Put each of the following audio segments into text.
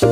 Jam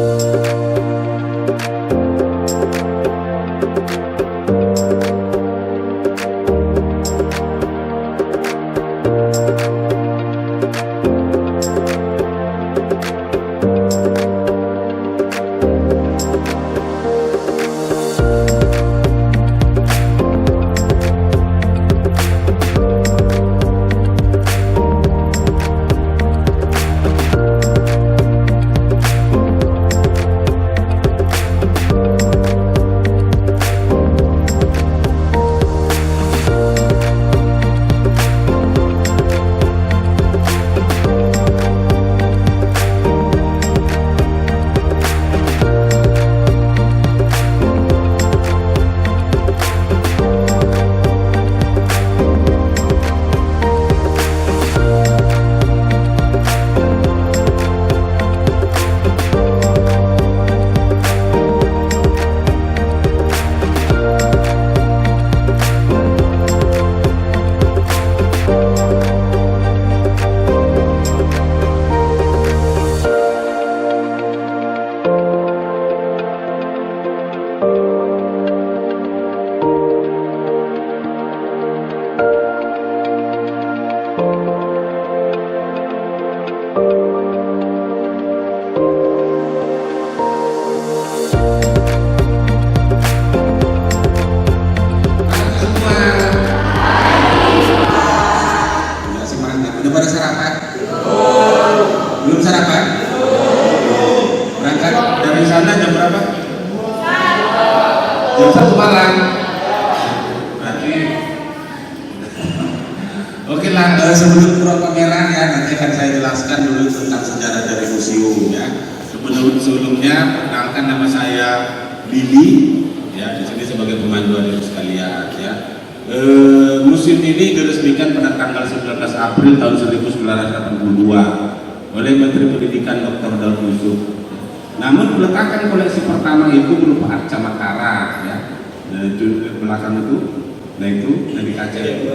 1 malam. Berarti oke lah, sebelum pro pameran ya, nanti akan saya jelaskan dulu tentang sejarah dari museum ya. Sebelumnya perkenalkan, nama saya Billy ya, di sini sebagai pemandu adik sekalian ya. Museum ini diresmikan pada tanggal 19 April tahun 1982 oleh Menteri Pendidikan Dr. Daud Yusuf. Namun peletakan koleksi pertama itu berupa arca Makara ya. Nah, itu belakang itu, nah itu dari kaca itu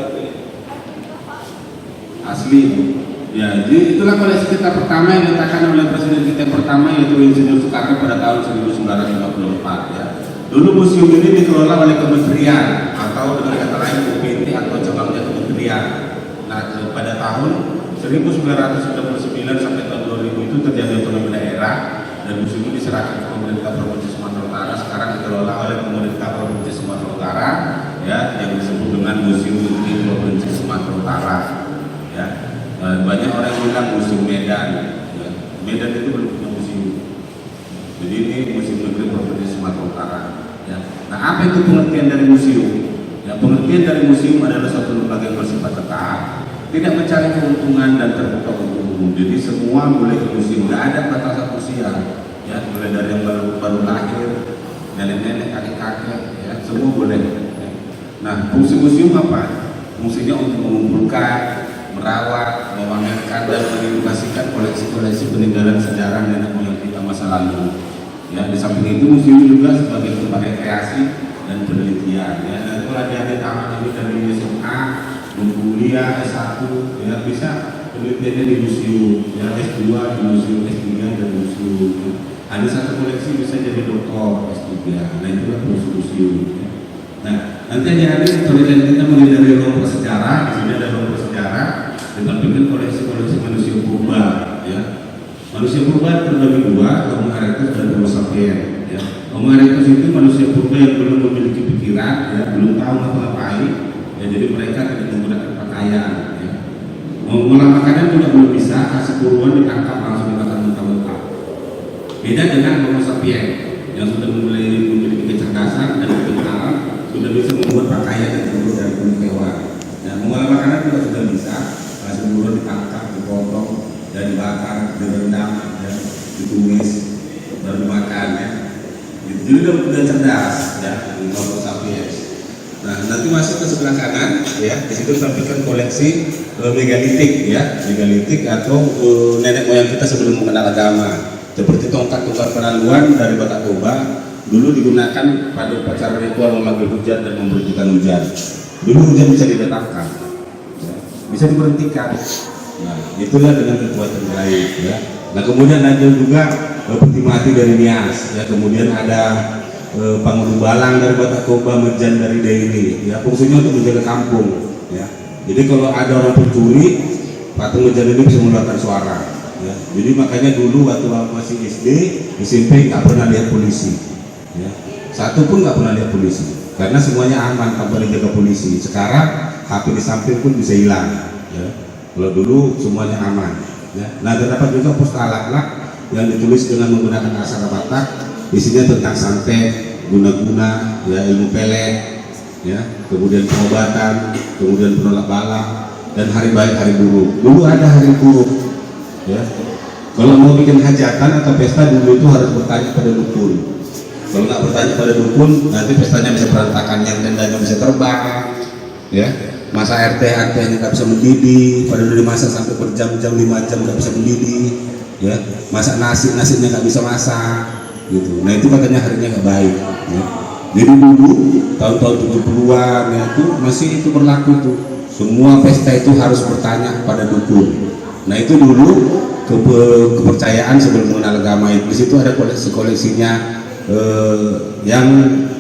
asli ya. Jadi itulah koleksi kita pertama yang diletakkan oleh Presiden kita pertama, yaitu Insinyur Soekarno pada tahun 1954 ya. Dulu museum ini dikelola oleh kementerian atau dengan kata lain UPT atau cabangnya kementerian. Nah, pada tahun 1999 sampai tahun 2000 itu terjadi otonomi daerah dan museum ini diserahkan ke pemerintah Provinsi Sumatera Utara. Sekarang dikelola oleh pemerintah Provinsi Sumatera Utara ya, yang disebut dengan Museum Negeri Provinsi Sumatera Utara ya. Banyak orang bilang Museum Medan ya. Medan itu belum punya museum, jadi ini Museum Negeri Provinsi Sumatera Utara ya. Nah, apa itu pengertian dari museum ya? Pengertian dari museum adalah suatu lembaga yang bersifat tetap, tidak mencari keuntungan dan terbuka untuk umum. Jadi semua boleh ke museum, tidak ada batasan usia ya, mulai dari yang baru lahir, nenek-nenek, kakek-kakek ya, semua boleh ya. Nah, fungsi museum apa? Fungsinya untuk mengumpulkan, merawat, memamerkan dan mengedukasikan koleksi-koleksi peninggalan sejarah nenek moyang kita masa lalu ya. Di samping itu museum juga sebagai tempat rekreasi dan penelitian ya. Dan kalau ada taman ini dari SMA, kuliah S1 ya, bisa penelitiannya di museum ya, S2 di museum, S3 di museum ya. Ada satu koleksi bisa jadi doktor S3. Nah, itulah fungsi museum ya. Nah, nanti hari penelitian kita mulai dari ruang prasejarah. Di sini ada ruang prasejarah dengan bikin koleksi-koleksi manusia purba ya. Manusia purba terbagi dua, Homo erectus dan Homo sapiens ya. Homo erectus itu manusia purba yang belum memiliki pikiran ya, belum tahu ngapa-ngapain ya, jadi mereka tidak menggunakan pakaian ya. Mengolah makanan juga belum bisa, kasih buruan ditangkap langsung dimakan mentah-mentah. Beda dengan Homo sapiens yang sudah mulai memiliki kecerdasan dan kepintaran, sudah bisa membuat pakaian yang terbuat dari kulit hewan. Nah, mengolah makanan juga sudah bisa, kasih buruan ditangkap, dipotong dan dibakar, direndam dan ditumis baru dimakan ya. Jadi udah cerdas ya, Homo sapiens. Nah, nanti masuk ke sebelah kanan ya, di situ tampilkan koleksi megalitik ya, megalitik atau nenek moyang kita sebelum mengenal agama. Seperti tongkat tukar penaluan dari Bata Toba, dulu digunakan pada upacara ritual memanggil hujan dan memberhentikan hujan. Dulu hujan bisa didatangkan, ya, bisa diberhentikan. Nah, itulah dengan kekuatan gaib ya. Nah, kemudian ada juga peti mati dari Nias, ya. Kemudian ada penghulu balang dari Batak Toba, Mejan dari Daily, ya. Fungsinya untuk menjaga kampung, ya. Jadi kalau ada orang pencuri, patung Mejan ini bisa mengeluarkan suara, ya. Jadi makanya dulu waktu masih SD, SMP nggak pernah lihat polisi, ya. Satu pun nggak pernah lihat polisi, karena semuanya aman tanpa dijaga polisi. Sekarang HP di samping pun bisa hilang, ya. Kalau dulu semuanya aman, ya. Nah, terdapat juga pustaka akhlak yang ditulis dengan menggunakan aksara Batak, isinya tentang santet, guna-guna, ya, ilmu pelet, ya, kemudian pengobatan, kemudian penolak bala, dan hari baik hari buruk. Dulu ada hari buruk, ya. Kalau mau bikin hajatan atau pesta dulu itu harus bertanya pada dukun. Kalau nggak bertanya pada dukun, nanti pestanya bisa berantakan, yang tendanya bisa terbang, ya. Masa RT-nya nggak bisa mendidih, pada dari masa sampai berjam-jam, 5 jam nggak bisa mendidih, ya. Masak nasinya nggak bisa masak, gitu. Nah itu katanya harinya nggak baik, ya. Jadi dulu tahun-tahun 70-an ya, itu masih itu berlaku tuh. Semua pesta itu harus bertanya pada dukun. Nah itu dulu kepercayaan sebelum mengenal agama itu. Di situ ada koleksinya yang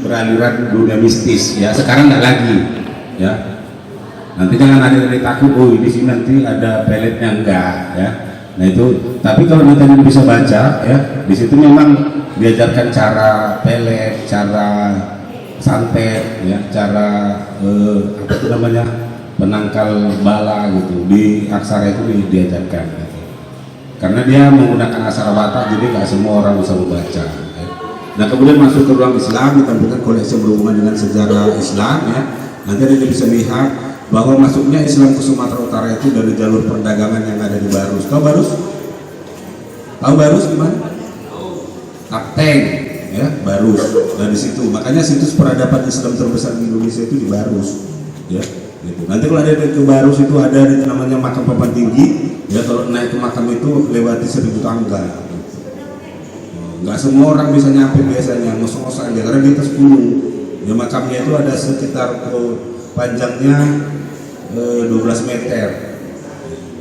beraliran dunia mistis, ya. Sekarang nggak lagi, ya. Nanti jangan ada yang takut, oh di sini nanti ada peletnya, enggak, ya. Nah itu, tapi kalau kita bisa baca, ya, di situ memang diajarkan cara pelet, cara santet, ya, cara apa itu namanya, penangkal bala gitu. Di aksara itu diajarkan, gitu. Karena dia menggunakan aksara Batak, jadi nggak semua orang bisa membaca, ya. Nah kemudian masuk ke ruang Islam, ditampilkan koleksi berhubungan dengan sejarah Islam, ya. Nanti Anda bisa lihat bahwa masuknya Islam ke Sumatera Utara itu dari jalur perdagangan yang ada di Barus. Tahu Barus? Tahu Barus gimana? Kapten, ya, Barus. Dari situ, makanya situs peradaban Islam terbesar di Indonesia itu di Barus, ya. Gitu. Nanti kalau ada ke Barus itu ada namanya makam papan tinggi, ya. Kalau naik ke makam itu lewati 1000 tangga. Nggak semua orang bisa nyampe biasanya, ngos-ngosan aja karena di atas gunung. Ya makamnya itu ada sekitar panjangnya 12 meter,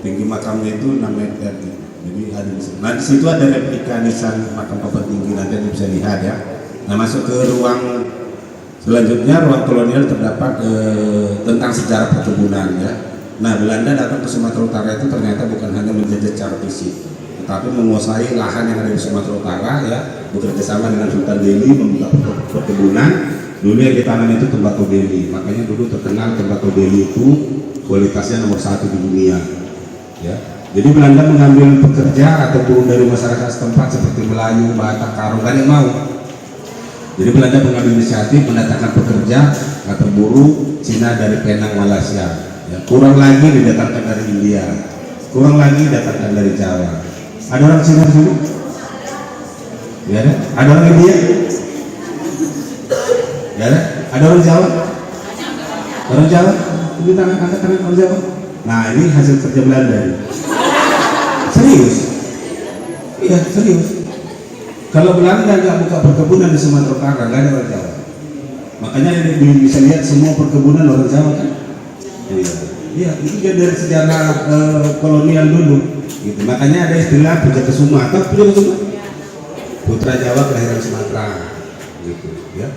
tinggi makamnya itu 6 meter, jadi ada di situ. Nah di situ ada replika nisan makam papan tinggi, nanti Anda bisa lihat, ya. Nah masuk ke ruang selanjutnya, ruang kolonial, terdapat tentang sejarah perkebunan, ya. Nah Belanda datang ke Sumatera Utara itu ternyata bukan hanya menjajah secara fisik, tetapi menguasai lahan yang ada di Sumatera Utara, ya, bekerja sama dengan Sultan Delhi membuka perkebunan. Dulu yang ditanam itu tembakau Delhi, makanya dulu terkenal tembakau Delhi itu kualitasnya nomor 1 di dunia, ya. Jadi Belanda mengambil pekerja atau buruh dari masyarakat setempat seperti Melayu, Batak, Karo, nggak ada yang mau. Jadi Belanda mengambil inisiatif mendatangkan pekerja atau buruh Cina dari Penang, Malaysia, ya. Kurang lagi didatangkan dari India, kurang lagi didatangkan dari Jawa. Ada orang Cina di sini? Ya, ada orang India? Ya, ada orang Jawa? Orang Jawa? Ini tangan, angkat tangan orang Jawa. Nah ini hasil kerja Belanda. Serius? Iya serius. Kalau Belanda nggak buka perkebunan di Sumatera Utara, nggak ada orang Jawa. Makanya bisa lihat semua perkebunan orang Jawa kan? Iya, itu dia dari sejarah kolonial dulu. Gitu. Makanya ada istilah Pujakesuma. Tahu Pujakesuma? Putra Jawa kelahiran Sumatera. Gitu, ya.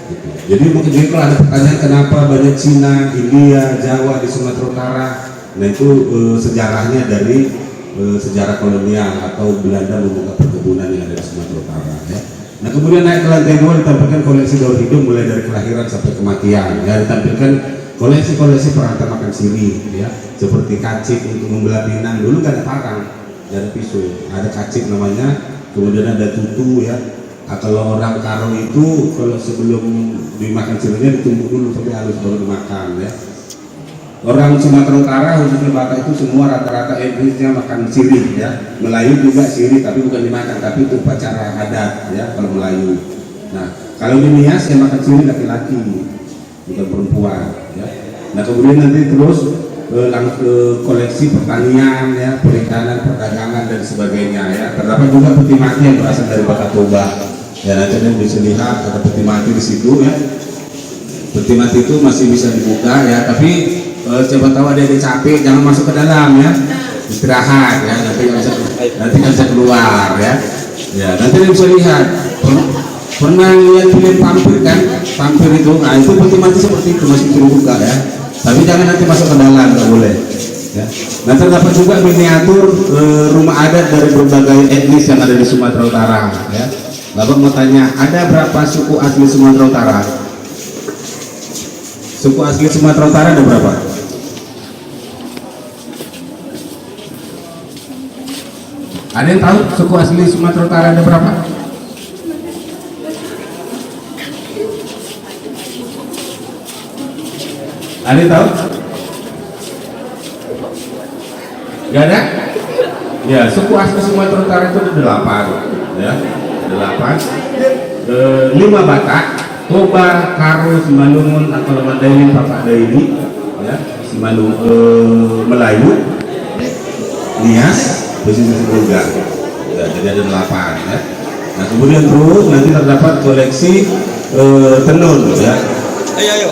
Gitu. Jadi mungkin kalau ada pertanyaan kenapa banyak Cina, India, Jawa di Sumatera Utara, nah itu sejarahnya dari sejarah kolonial atau Belanda membuka perkebunan yang ada di Sumatera Utara, ya. Nah kemudian naik ke lantai 2 ditampilkan koleksi daur hidup mulai dari kelahiran sampai kematian, ya. Ditampilkan koleksi-koleksi peralatan makan sirih, ya, seperti kacip untuk membelah pinang. Dulu gak ada parang, gak ada pisau, ada kacip namanya, kemudian ada tutu, ya. Nah, kalau orang Karo itu kalau sebelum dimakan sirihnya ditumbuk dulu sampai halus baru dimakan, ya. Orang Sumatera Utara khususnya Batak itu semua rata-rata etnisnya makan sirih, ya. Melayu juga sirih tapi bukan dimakan, tapi itu upacara adat, ya, kalau Melayu. Nah kalau di Nias yang makan sirih laki-laki bukan perempuan, ya. Nah kemudian nanti terus ke koleksi pertanian, ya, perikanan, perdagangan dan sebagainya, ya. Terdapat juga peti mati yang berasal dari Batak Toba. Ya nanti Anda bisa lihat ada peti mati di situ, ya. Peti mati itu masih bisa dibuka, ya, tapi siapa tahu ada yang capek jangan masuk ke dalam, ya. Istirahat, ya, nanti nggak bisa keluar, ya. Ya, nanti bisa lihat. Pernah lihat film vampir kan? Vampir itu, nah itu peti mati seperti itu masih terbuka ya. Tapi jangan nanti masuk ke dalam, nggak boleh. Ya. Nah terdapat juga miniatur rumah adat dari berbagai etnis yang ada di Sumatera Utara. Ya. Bapak mau tanya, ada berapa suku asli Sumatera Utara? Suku asli Sumatera Utara ada berapa? Ada yang tahu suku asli Sumatera Utara ada berapa? Ada yang tahu? Gak ada? Ya, suku asli Sumatera Utara itu ada 8 ya, 8 5 Batak, Toba, Karo, Simalungun, atau Madaini, Papak Daini ya, Melayu, Nias, Pesisir Boga ya, jadi ada 8 ya. Nah kemudian terus nanti terdapat koleksi tenun ya,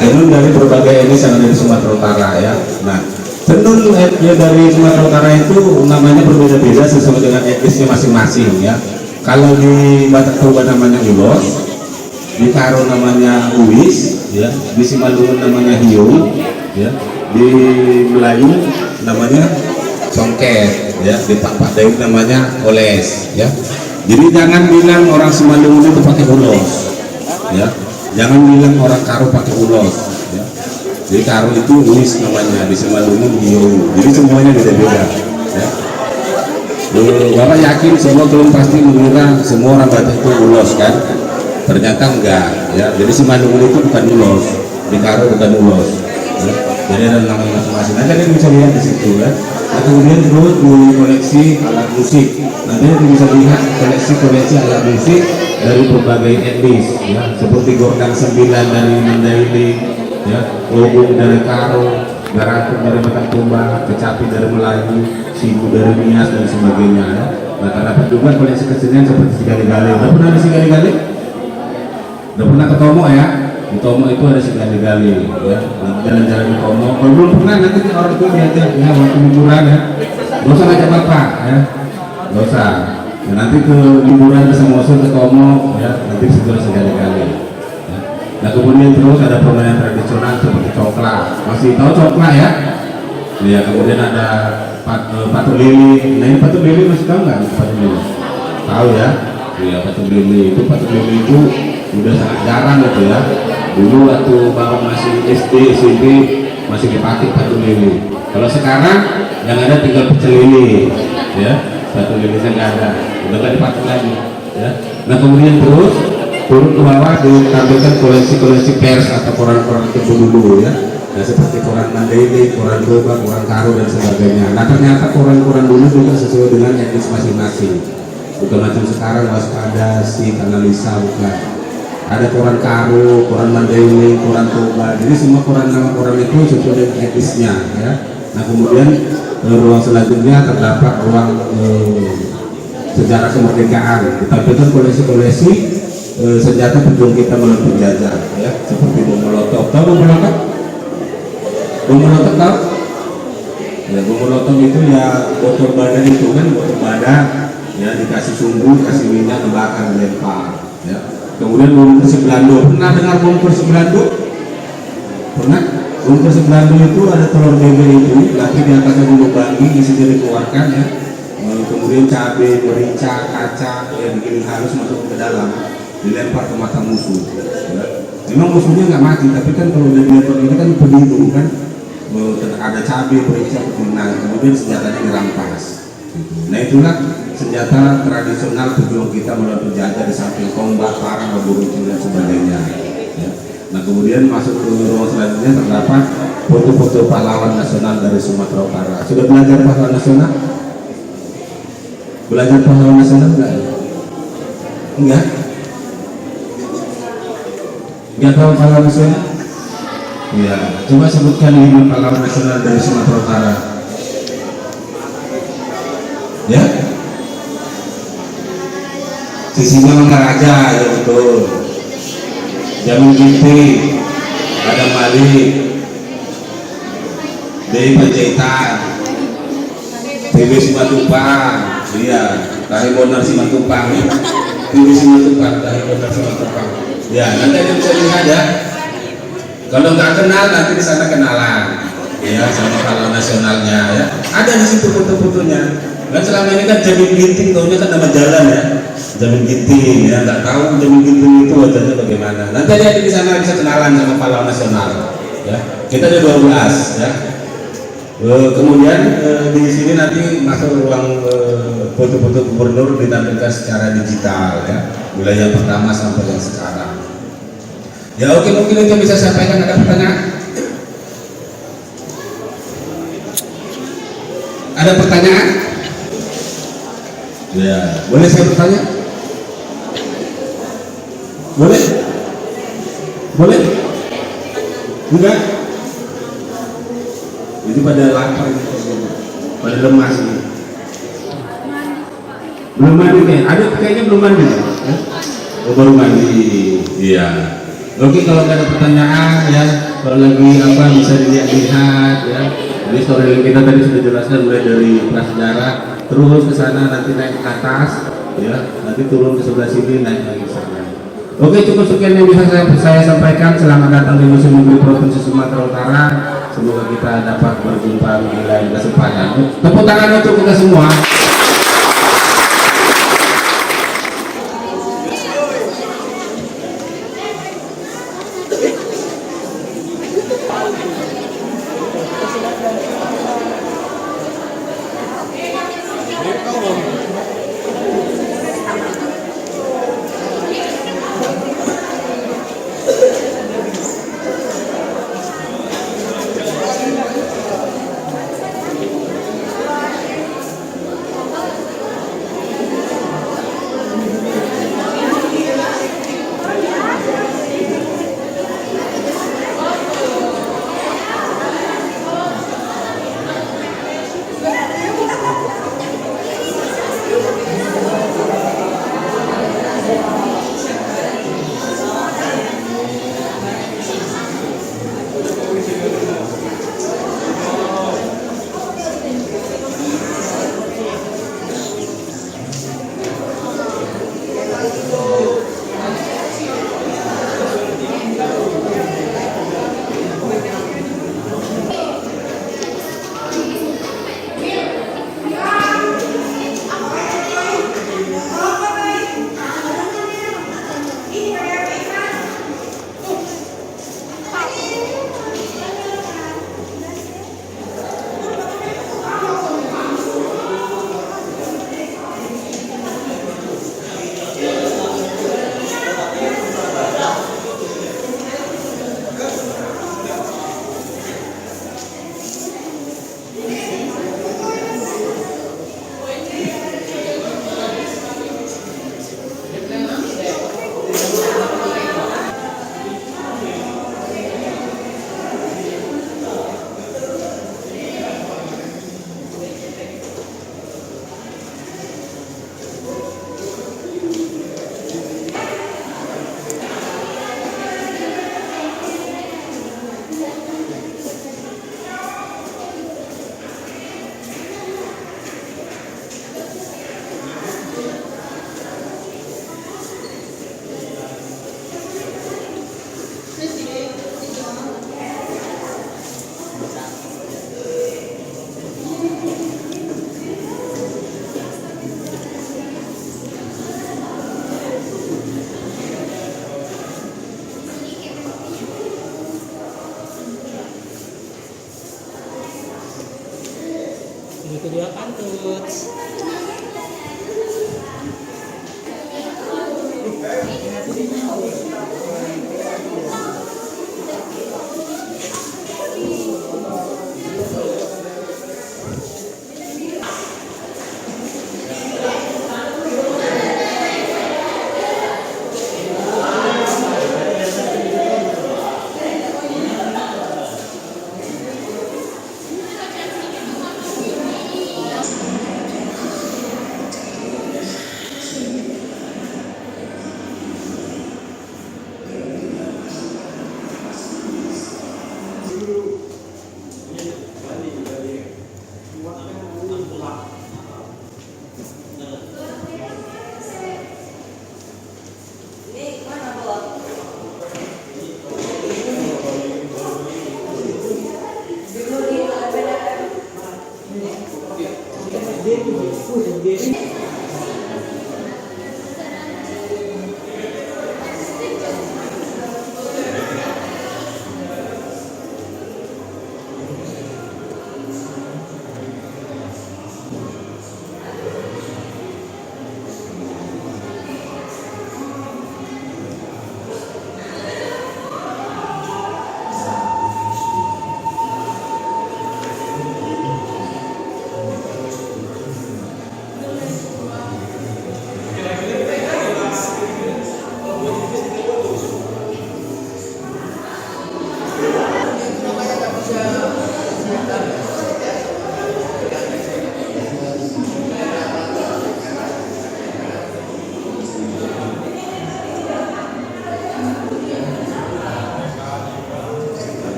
tenun dari berbagai etnis yang ada di Sumatera Utara ya. Nah tenun ya dari Sumatera Utara itu namanya berbeda-beda sesuai dengan etnisnya masing-masing ya. Kalau di Batak Toba namanya ulos, di Karo namanya uwis ya, di Simalungun namanya hiung ya, di Melayu namanya songket ya, di Papak Daun namanya oles ya. Jadi jangan bilang orang Simalungun itu pakai ulos ya, jangan bilang orang Karo pakai ulos ya. Jadi Karo itu uwis namanya, di Simalungun hiung, jadi semuanya beda-beda ya. Bapak yakin semua belum pasti mengira semua orang Batak itu ulos kan? Ternyata enggak ya. Jadi Simalungun itu bukan ulos, di Karo bukan ulos ya. Jadi ada nama masing-masing. Nanti kalian bisa lihat di situ ya. Nah, kemudian terus di koleksi alat musik. Nanti kalian bisa lihat koleksi alat musik dari berbagai etnis ya, seperti Gordang 9 dari Mandaili ya, Logung dari Karo, Garakum dari Batak Toba, Kecapi dari Melayu, Sibu dari Nias dan sebagainya ya. Nah terdapat juga koleksi kesenian seperti Sigali-Gali. Udah pernah di Sigali-Gali? Udah pernah ke Tomo ya? Di Tomo itu ada Sigali-Gali ya. Nanti jalan-jalan di Tomo. Kalau belum pernah nanti orang tua diajak ya waktu liburan ya. Gak usah ngajak bapak ya, gak usah. Ya, nanti ke liburan ke Samosir ke Tomo ya, nanti segera Sigali-Gali. Nah kemudian terus ada permainan tradisional seperti coklat. Masih tahu coklat ya? Ya kemudian ada patung lili. Nah ini patung lili masih tahu nggak patung lili? Tahu ya? Iya patung lili itu udah sangat jarang gitu ya. Dulu waktu bapak masih SD SMP masih dipakai patung lili. Kalau sekarang yang ada tinggal pecel lili ya, patung lilinya nggak ada, udah nggak dipakai lagi ya. Nah kemudian terus turun ke bawah ditampilkan koleksi pers atau koran-koran tempo dulu ya. Nah seperti koran Mandaili, koran Toba, koran Karo dan sebagainya. Nah ternyata koran-koran dulu juga sesuai dengan etnis masing-masing. Bukan macam sekarang waspada si analisa, bukan. Ada koran Karo, koran Mandaili, koran Toba. Jadi semua nama koran itu sesuai dengan etnisnya ya. Nah kemudian ruang selanjutnya terdapat ruang sejarah kemerdekaan. Ditampilkan koleksi-koleksi senjata pejuang kita melawan penjajah ya, seperti bom molotov. Tahu bom molotov? Bom molotov tahu? Ya bom molotov itu ya botol badan itu kan, botol badan ya dikasih sumbu, kasih minyak, dibakar, dilempar ya. Kemudian bom kursi belando. Pernah dengar bom kursi belando? Pernah? Bom kursi belando itu ada telur bebek itu, lagi di atasnya bumbu banggi, isinya dikeluarkan ya. Kemudian cabai, merica, kacang yang digiling halus masuk ke dalam, dilempar ke mata musuh ya. Memang musuhnya nggak mati, tapi kan kalau udah dilempar ini kan pelindung kan, ada cabai, merica, kemenang, kemudian senjatanya dirampas gitu. Nah itulah senjata tradisional pejuang kita melawan penjajah, di samping tombak, parang, runcing dan sebagainya ya. Nah kemudian masuk ke ruang selanjutnya terdapat foto-foto pahlawan nasional dari Sumatera Utara. Sudah belajar pahlawan nasional? Belajar pahlawan nasional enggak? Enggak? Enggak tahu pahlawan nasional? Ya, coba sebutkan 5 pahlawan nasional dari Sumatera Utara. Ya? Sisinya Mangaraja, ya betul. Jamin Ginting, Adam Malik, Dewi Panjaitan, TB Simatupang, iya. Karibonar Simatupang, TV Simatupang, Karibonar Simatupang. Ya, nanti ada bisa lihat ya. Kalau nggak kenal nanti di sana kenalan, ya sama pahlawan nasionalnya ya. Ada di situ foto-fotonya. Dan selama ini kan Jamin Ginting, tahunya kan nama jalan ya. Jamin Ginting ya, nggak tahu Jamin Ginting itu wajahnya bagaimana. Nanti ada di sana bisa kenalan sama pahlawan nasional. Ya, kita ada 12 ya. Kemudian di sini nanti masuk ruang foto-foto gubernur ditampilkan secara digital ya, mulai yang pertama sampai yang sekarang. Ya oke, mungkin itu yang bisa saya sampaikan. Ada pertanyaan? Ada pertanyaan? Ya, boleh saya bertanya? Boleh? Boleh? Enggak? Jadi pada lapar, pada lemas nih. Belum mandi kayak, ada kayaknya belum mandi ya? Oh, baru mandi. Iya. Oke, kalau nggak ada pertanyaan ya, kalau lagi apa bisa dilihat-lihat ya. Jadi story kita tadi sudah jelaskan mulai dari prasejarah terus ke sana, nanti naik ke atas ya, nanti turun ke sebelah sini, naik lagi ke sana. Oke, cukup sekian yang bisa saya sampaikan. Selamat datang di Museum Mobil Provinsi Sumatera Utara. Semoga kita dapat berjumpa di lain kesempatan. Tepuk tangan untuk kita semua.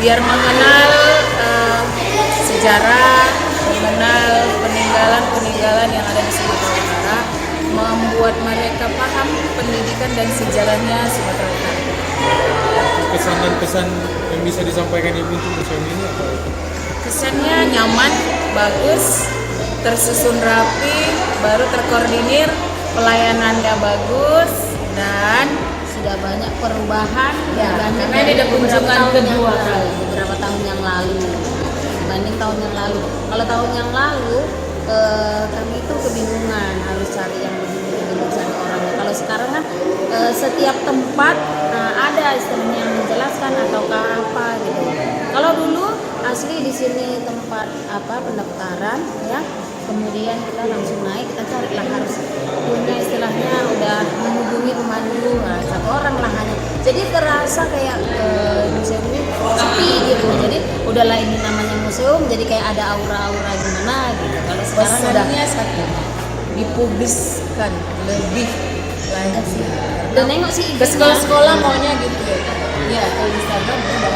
biar mengenal sejarah, mengenal peninggalan-peninggalan yang ada di Sumatera Utara, membuat mereka paham pendidikan dan sejarahnya Sumatera Utara. Kesan dan pesan yang bisa disampaikan Ibu untuk museum ini apa? Kesannya nyaman, bagus, tersusun rapi, baru terkoordinir, pelayanannya bagus, dan sudah banyak perubahan Ya, dibanding karena ini ada kunjungan kedua kali. beberapa tahun yang lalu dibanding tahun yang lalu. Kalau tahun yang lalu kami itu kebingungan harus cari yang begini cari orangnya. Kalau sekarang kan setiap tempat ada istilahnya yang menjelaskan ataukah apa gitu. Kalau dulu asli di sini tempat pendaftaran ya, kemudian kita langsung naik, kita carilah harus punya istilahnya udah menghubungi pemandu, satu orang lah hanya. Jadi terasa kayak museum ini sepi gitu. Jadi udahlah ini namanya museum, jadi kayak ada aura-aura gimana gitu. Kalau sekarang udah Pesannya dipubliskan lebih lagi sih. dan nengok sih ke sekolah-sekolah maunya gitu ya. Iya, ke Instagram udah